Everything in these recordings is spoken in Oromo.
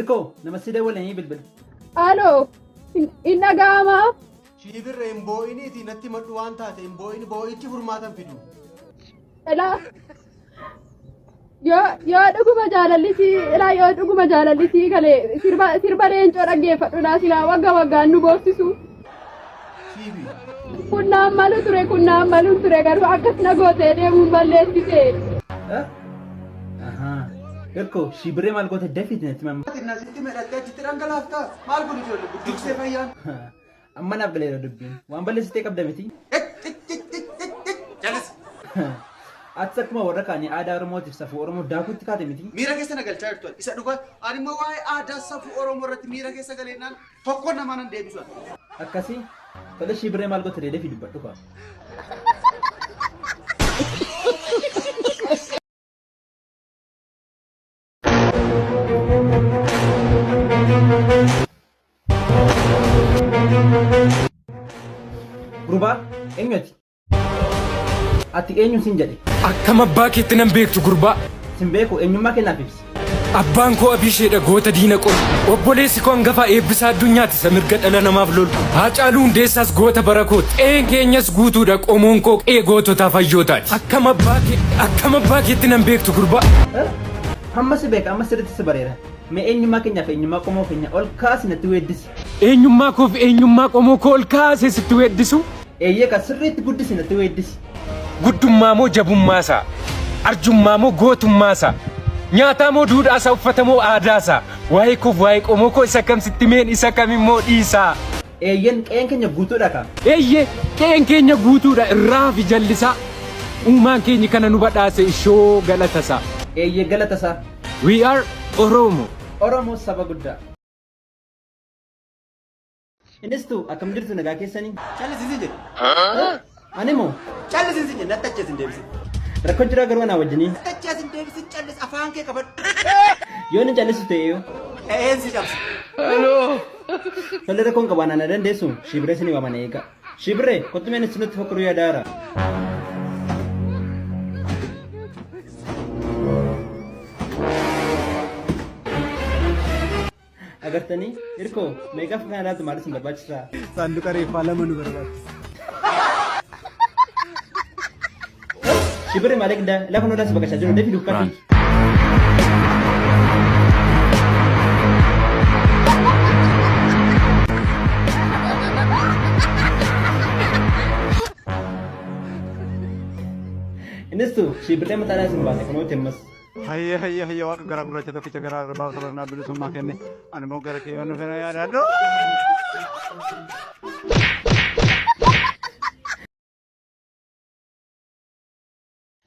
Irko, namaste wala ni bilbil. Alo, inna gama. Shibir emboini ti natti madduwan taate emboini boyichi furmaatan fidu. Ela. Yo dhuguma jaalallisi ila yo dhuguma jaalallisi kale sirba leencoo dhaggeeffadhu naa silaa waggaan nu boosisu. Shibi. Kunnaan malu ture garuu akkas na gootee deemuun balleessite. Irko, shibiree maal goote dafiti natti mamma. Inna sitti medhattee achitti dhangalaafta maal kun ijoollee budduuqsee fayyaan. Amma naaf galeera dubbiin waan balleessitee qabda miti. Jalis. Ati akkuma warra kaanii aadaa Oromootiif safuu Oromoo daakuutti kaate miti. Miira keessa na galchaa jirtu isa dhugaa ani immoo waa'ee aadaa safuu Oromoo irratti miira keessa galeennaan tokko namaa nan deebisu. Akkasii tola shibiree maal goote deedee fi dubbadhu faa. Gurbaa eenyuti? Ati eenyu sin jedhe? Akkam abbaa keetti nan beektu gurbaa. Sin beeku eenyummaa kennaaf ibsi. Abbaan koo Abisheedha goota diina qolu. Obboleessi koo hangafa eebbisaa addunyaatti isa mirga dhala namaaf lolu. Haacaaluu Hundeessaas goota barakooti. Qe'een keenyas guutuudha qomoon koo qe'ee goototaaf hayyootaati. Akkam abbaa keetti nan beektu gurbaa. Hamma si beeka amma sirriitti si bareera. Mee eenyummaa keenyaaf eenyummaa qomoo keenya ol kaasi natti weeddisi. Eenyummaa koo fi eenyummaa qomoo koo ol kaasee sitti weeddisu. Eeyyee ka sirriitti guddisi natti weeddisi. Guddummaa moo jabummaasaa? Arjummaa moo gootummaasaa? Nyaataa moo duudhaasaa uffata moo aadaasaa? Waa'ee koof waa'ee qomoo koo isa kam sitti meen isa kamimmoo dhiisaa? Eeyyeen qe'een keenya guutuudha ka. Eeyyee qe'een keenya guutuudha irraa fi jallisaa. Uumaan keenya kana nu badhaase ishoo galatasaa. Eeyyee galatasaa. We are Oromo. Oromoo saba guddaa. Innis tu akkam jirtu nagaa keessanii? Callisinsi jedhe. Ani moo? Callisinsi jedhe natti acheesin deebisi. Rakkoon jiraa garuu anaa wajjinii. Natti acheesin deebisi callis afaan kee qabadhu. Yoo ni callisu ta'e yoo. Eensi cabsi. Tole rakkoon qabaan ana dandeessu shibiree sinii waamana eega. Shibiree kottu meen isin nutti fakkuruu yaadaara. Agartanii Irko meeqaaf kana laatu maal isin barbaachisaa? Saanduqa reeffaa lama nu barbaachisa. Shibiree maal eegda lafa noodhaas baqachaa jiru deebii dubbatti. Innis tu shibiree mataadhaa isin baase kunuuti ammas. Hayya waaqa garaa gurraacha tokkicha garaa arbaa sadarnaa bilisummaa kenne ani immoo gara kee wannu fena yaadaadhu.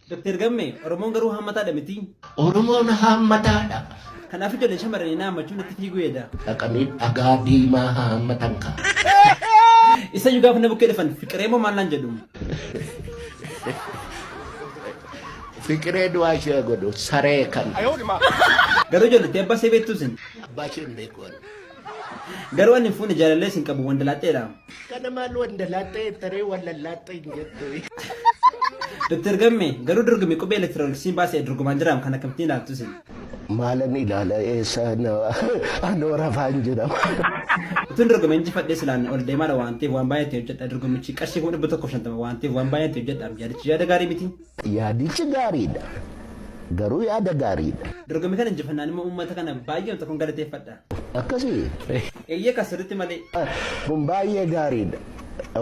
Dr. Gamme Oromoon garuu hammataadha miti. Oromoon hammataadha. Kanaaf ijoollee shamarranii naa hammachuun itti fiiguu eeda. Dhaqanii dhagaa diimaa hammatan ka. Isa iyyuu gaafa na bukkee dhufan fiqiree moo maal naan jedhu. Fiqiree du'aa ishee godhu saree kan. Garuu ijoolletti abbaa see beektu isin. Abbaa ishee hin beeku. Garuu ani fuuni jaalallee isin qabu wandalaaxeedha. Kana maal wandalaaxee taree wallallaaxee hin jettu. Dr. Gamme garuu dorgommii qubee elektirooniksii baasee dorgomaan jiraam kan akkamittiin ilaaltu isin. Maalan ilaala eessa anoo rafaan jedhama. Utuun dorgommii injifadhee silaan ol deemaadha waan ta'eef waan baay'ee ta'e hojjedha dorgommichi qarshii 150 waan ta'eef waan baay'ee ta'e hojjedha yaadichi yaada gaarii miti. Yaadichi gaariidha. Garuu yaada gaariidha. Dorgommii kana injifannaan immoo uummata kana baay'ee tokkoon galateeffadha. Akkasii. Eeyyee kan sirriitti malee. Kun baay'ee gaariidha.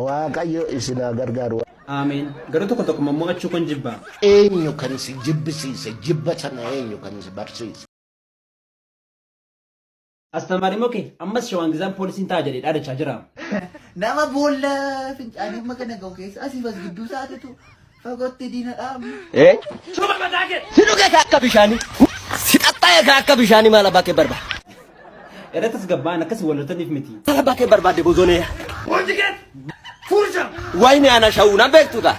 Waaqayyo isinaa gargaaru. Ameen. Garuu tokko tokko mo'achuu kun jibba. Eenyu kan si jibbisiise jibba sana eenyu kan si barsiise. Astamaari moke ammas shawaan gizaan poolisiin ta'a jedhee dhaadachaa jira. Nama boolla fincaanii magana ga'u keessa asii bas gidduu saatetu fagootti diina dhaamu. Suba mataake. Si dhuge akka bishaanii. Si xaxxaa'e akka bishaanii maal abbaa kee barbaade. Irrattis gabbaan akkasii wallootaniif miti. Maal abbaa kee barbaade bozoonee. Wantiket fursha. Wayne ana shawuu nan beektu ka.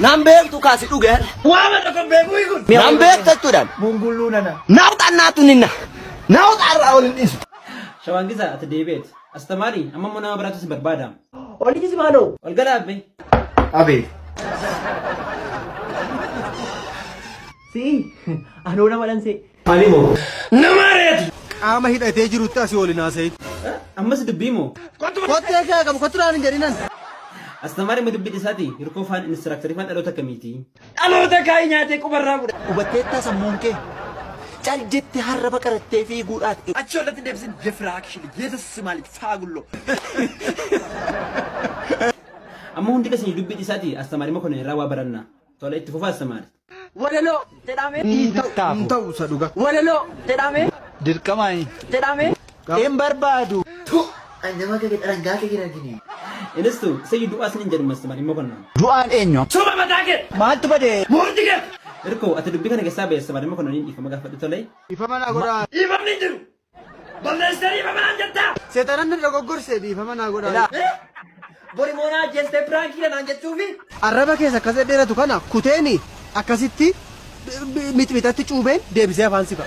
Nan beektu ka si dhuge. Waama dhaqan beekuu kun. Nan beektu jechuudhaan. Mungulluu nana. Naawxannaatu ninna. Naawxarraa ol hin dhiisu. Shawaan gizaa ati deebi'eet. Astamaari amma immoo nama biraatu si barbaada. Oli kisi maaloo. Ol galaa abbe. Abe. Si anoo nama dhanse. Alimoo. Nama reetu qaama hidhatee jirutti asii ol naasa'in. Ammas dubbiimo. Kottee kee qabu kotturaan hin jedhinan. Astamaari dubbii isaati hirkoo faan instructorii faan dhaloota kamiiti. Dhaloota kaayii nyaatee qubarraa godha. Hubatteettaa sammuun kee. Cal jetti harra baqarattee fiiguudhaati. Achi ollatti deebisin defiraakshini yeesas maaliif faagullo. Amma hundi kasanii dubbii isaati astamaari makona irraa waa baranna. Tola itti fufaa astamaari. Walaloo jedhame. Hin ta'u isa dhuga. Walaloo jedhame. Dirqamaayi. Jedhame. Hin barbaadu. Nama kee dharangaa kee argine. Inistu sayyi du'aa sin jedhu astamaari makona. Du'aan eenyu? Suba mataake. Maaltu badee? Murtige. Hirkoo ati dubbii kana keessaa ba'e astamaari makona ni ifama gaafadhu tolee. Ifama naa godhaa. Ifamni jiru. Balleessanii ifama naan jettaa. Seexanaan dogoggorsee ifama naa godhaa. Borimoonaa jeestee piraankiidha naan jechuufi. Arraba keessa akkas dheeratu kana kuteeni akkasitti mixmixatti cuubeen deebisee afaan sifa.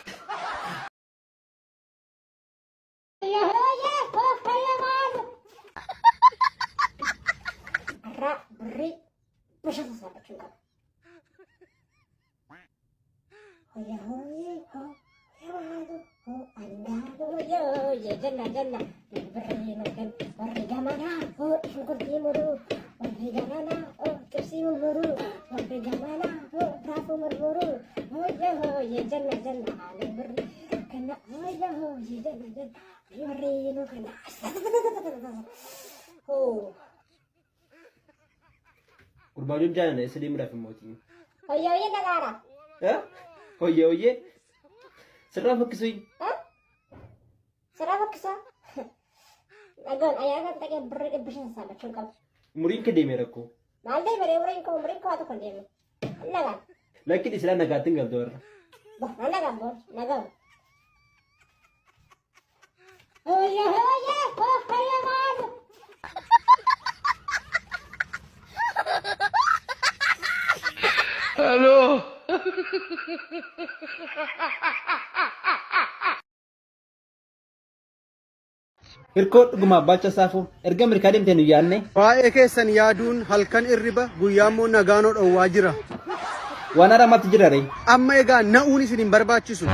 Gurbaajoon jaalala isa deemuudhaaf mootii. Hoyyooyyee nagaadha. Hoyyooyyee sirraa fakkisuu. Sirraa fakkisaa. Nagaan ayyaana dhaqee birrii 500 saabachuun qabu. Muriin kee deemee rakkoo. Maal deemee muriin koo waa tokko deeme. Nagaan. Lakkiin isla nagaatti hin galtu warra. Nagaan boon nagaan. Hoyyooyyee hoyyooyyee maal. Hello. Hirkoo dhuguma baacha saafuu erga Ameerikaa deemtee nu yaadne. Waa'ee keessan yaaduun halkan irriba guyyaa immoo nagaanoo dhowwaa jira. Waan haaraamaatti jira ree. Amma egaa na'uun isin hin barbaachisu.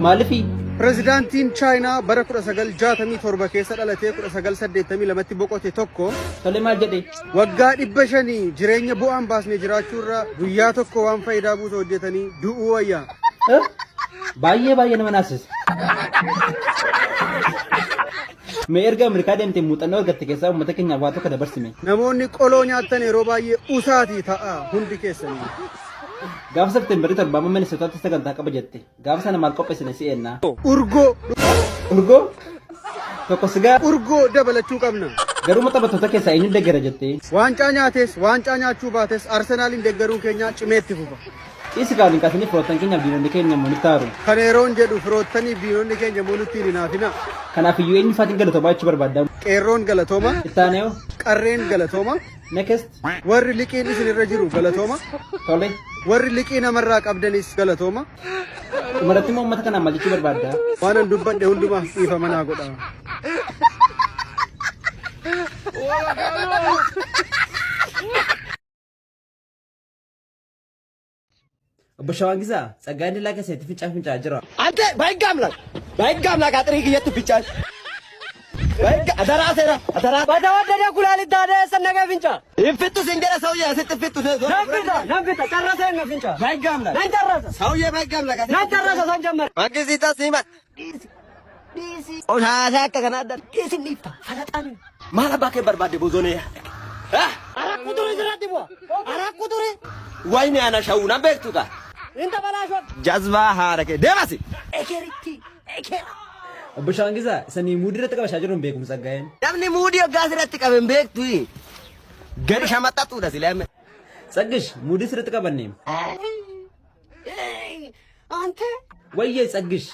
Maaliifi? Pirezidaantiin Chaayinaa bara 1967 keessa dhalatee 1982tti boqote tokko Tolee maal jedhee? waggaa 500 jireenya bu'aan baasnee jiraachuurra guyyaa tokko waan faayidaa buusa hojjetanii du'uu wayyaa. Baay'ee nama naasisa. Mee erga Ameerikaa deemtee muuxannoo argatte keessaa uummata keenyaaf waa tokko dabarsime. Namoonni qoloo nyaattan yeroo baay'ee usaatii ta'a hundi keessanii. Gaafa Seepteembarii 7 Minisootaatti sagantaa qaba jette. Gaafa sana maal qopheessine si eenna? Urgoo. Urgoo? Tokko sigaa? Urgoo dabalachuu qabna. Garuu taphattoota keessaa eenyu deeggara jettee? Waancaa nyaates waancaa nyaachuu baates Arsenaaliin deeggaruun keenya cimeetti fufa. Isi gaaliin kaasanii firoottan keenyaaf diinonni keenya monitaaru. Kan yeroon jedhu firoottanii diinonni keenya monutti hin hinaafina. Kanaaf iyyuu eenyu faatiin galatoomaa jechuu barbaadda? Qeerroon galatooma. Ittaanee Qarreen galatooma. Next. Warri liqiin isin irra jiru galatooma. Tole. Warri liqii namarraa qabdanis galatooma. Dhumarratti immoo uummata kanaan maal jechuu barbaadda? Waan an dubbadhe hundumaaf dhiifama naa godha. Obbo Shawaan Gisaa Tsaggaa Indilaa keessatti fincaa jira. አንተ በህግ አምላክ አጥሪ እየትብቻል አደራ ሰራ አደራ በተወደደ ኩላሊት ታዲያ ሰነገ ፍንጫ ይፍቱ ሲንገረ ሰውዬ ስትፍቱ ነብታ ጨረሰ ነው ፍንጫ በህግ አምላክ ነን ጨረሰ ሰውዬ በህግ አምላክ ነን ጨረሰ ሰው ጀመረ ማግዚታ ሲማት ዲሲ ኦሻሻ ከከናዳ ዲሲ ሊፍታ ፈለጣን ማለባከ በርባዴ ቦዞኔ አራቁቱሪ ዝራዲቦ አራቁቱሪ ወይኔ አናሻውና በክቱታ እንተ በላሾ ጀዝባ ሐረከ ደባሲ ኤኬሪቲ ኤኬራ Obbo Shawaan Gisaa isanii muudii irratti qabachaa jiruun beekumsa Tsaggaayeen. namni muudii hoggaa asirratti qaben beektu gadi shamaxxaxuudha silaame. Tsaggish muudii sirriitti qabanneem. Ante Wayyee Tsaggish.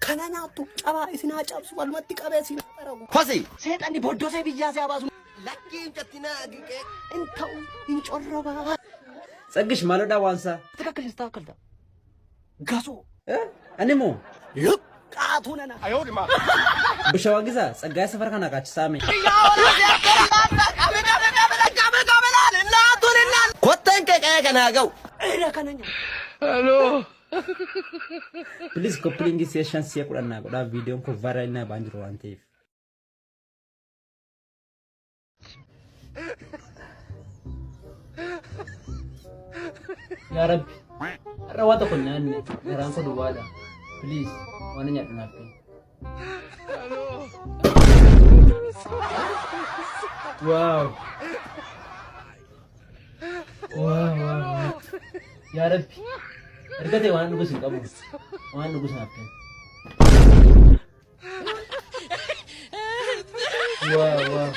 kana nyaattu cabaa isinaa cabsu walumatti qabee isin dharagu. Kosi seexanni boddosee biyyaa si habaasu. Lakkiin cattinaa giqee in ta'u in corrobaa. Tsaggish maalodhaa waansaa? ትክክል ስታከልታ ጋሶ Ani moo? ልቃቱ ነና Obbo Shawaan Gisaa Tsaggaayee safara kana kaachisaame. ኮተን ከቀየ ከናገው እረ ከነኛ Hello. Please coupling session siya ko na ko video ko viral na banjiro ante. Ya Rabbi, rawat ako nan, meron ko duwala. Please, wala niya natin. Wow. Wow. Ya Rabbi. Ergate wan nugusin kamu. Wan nugusin natin. Wow.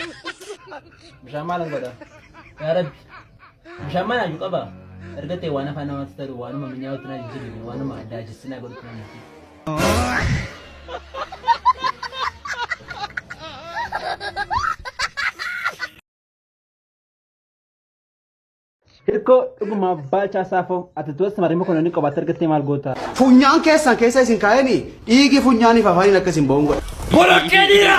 Bersama lang ba da? Ya Rabbi. Bersama na juga ba? Ergate wan fa na matsaru wan maminya wata na jiji wan ma daji suna gudu kana. Hirko dhuguma baalchaa saafoo ati tuwessa marii makona ni qabaate argattee maal goota. Funyaan keessa isin kaayanii dhiigi funyaaniif afaaniin akkas hin ba'uun godha. Boloqqee dhiira!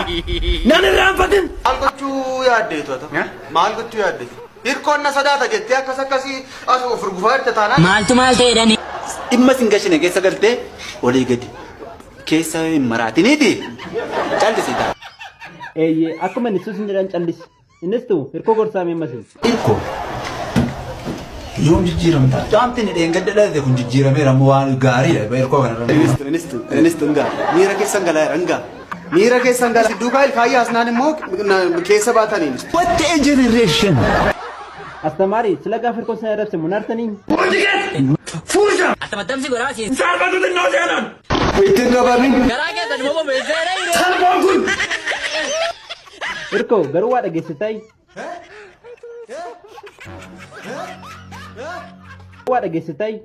Nan irraanfatin! Maal gochuu yaaddeetu ata? Maal gochuu yaaddeetu? Hirkoon na sodaata jettee akkasii as of rugufaa jirte taanaan. Maal ta'edhani? Dhimma sin gashine keessa galtee olii gadi keessa hin maraatiniiti. Callisi ta'a. Eeyyee akkuma inni suusin jedhan callisi. Innis tu hirkoo gorsaa meemmasin. Hirkoo. Yoom jijjiiramta? Caamtiin hidheen gadda dhalate kun jijjiirameera moo waan gaariidha hirkoo kanarra. Inistu ngaa miira keessan galaa ngaa miira keessan galaa duukaa ilkaayyaa asnaan immoo keessa baataniin. What a generation! Astamaari sila gaaf hirkoo sana irratti munaartanii. Fuusha! Atamadamsi goraasi. Saalfatu xinnoo seenan! Ittiin gabaabin. Garaa keessan immoo beeksisee Salphaan kun! Hirkoo garuu waa dhageessitaayi. Waa dhageessitaayi.